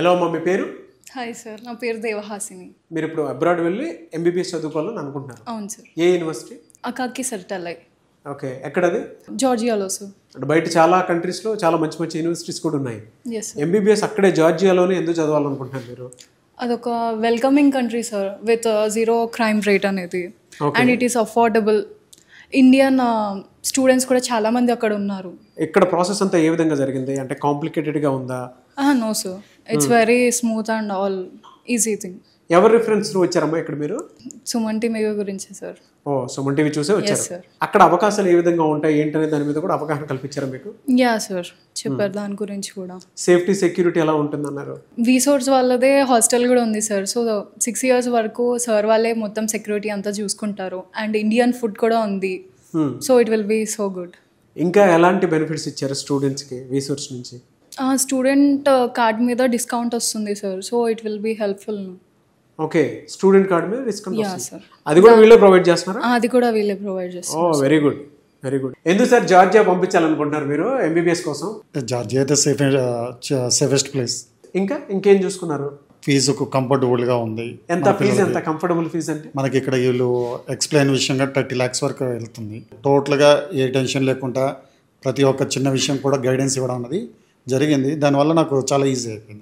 Hello అమ్మ, మీ పేరు? Hi sir, నా పేరు దేవహాసిని. మీరు ఇప్పుడు అబ్రాడ్ వెళ్ళి ఎంబీబీఎస్ చదువుకోవాలని అనుకుంటున్నారు? అవును సార్. ఏ యూనివర్సిటీ? అకాకి సర్టలై. ఓకే, ఎక్కడది? జార్జియాలో సార్. అంటే బయట చాలా కంట్రీస్లో చాలా మంచి మంచి యూనివర్సిటీస్ కూడా ఉన్నాయి. Yes sir. ఎంబీబీఎస్ అక్కడే జార్జియాలోనే ఎందుకు చదవాలనుకుంటున్నారు మీరు? అదొక welcoming country sir, with zero crime rate అనేది. And it is affordable. Indian students కూడా చాలా మంది అక్కడ ఉన్నారు. ఇక్కడ ప్రాసెస్ అంతా ఏ విధంగా జరిగింది? అంటే కాంప్లికేటెడ్గా ఉందా? No sir, it's very smooth and all easy thing. ఎవరి రిఫరెన్స్ వచ్చారమ్మా ఇక్కడ మీరు? సుమన్ టీవీ గురించి సార్. ఓ, సుమన్ టీవీ చూసే వచ్చారు. సార్. అక్కడ అవకాశాలు ఏ విధంగా ఉంటాయి ఏంటనే దాని మీద కూడా అవగాహన కల్పించారా మీకు? యా సార్, చెప్పారు దాని గురించి కూడా. సేఫ్టీ సెక్యూరిటీ ఎలా ఉంటుందన్నారు? వీసోర్స్ వాళ్ళదే హాస్టల్ కూడా ఉంది సార్. సో 6 years వరకు సార్ వాళ్ళే మొత్తం సెక్యూరిటీ అంతా చూసుకుంటారు. అండ్ ఇండియన్ ఫుడ్ కూడా ఉంది. So it will be so good. ఇంకా ఎలాంటి బెనిఫిట్స్ ఇచ్చారు స్టూడెంట్స్కి వీసోర్స్ నుంచి? స్టూడెంట్ కార్డ్ మీద డిస్కౌంట్ వస్తుంది sir. So it will be helpful. Okay, student card మీద డిస్కౌంట్ యా వస్తుంది. సార్. అది కూడా వీళ్ళే ప్రొవైడ్ చేస్తున్నారా? అది కూడా వీళ్ళే ప్రొవైడ్ చేస్తారు. ఓ, వెరీ గుడ్, వెరీ గుడ్. ఎందుకు సార్ జార్జియా పంపించాలనుకుంటున్నారు మీరు ఎంబీబీఎస్ కోసం? జార్జియా అయితే సేఫెస్ట్ ప్లేస్. ఇంకేం చూసుకున్నారు? ఫీజు కంఫర్టబుల్గా ఉంది. ఎంత ఫీజు? ఎంత కంఫర్టబుల్ ఫీజు అంటే? మనకి ఇక్కడ వీళ్ళు ఎక్స్ప్లెయిన్ విషయంగా 30 lakhs వరకు వెళ్తుంది. టోటల్గా ఏ టెన్షన్ లేకుండా ప్రతి ఒక్క చిన్న విషయం కూడా గైడెన్స్ ఇవ్వడం అన్నది జరిగింది. దానివల్ల నాకు చాలా ఈజీ అయిపోయింది.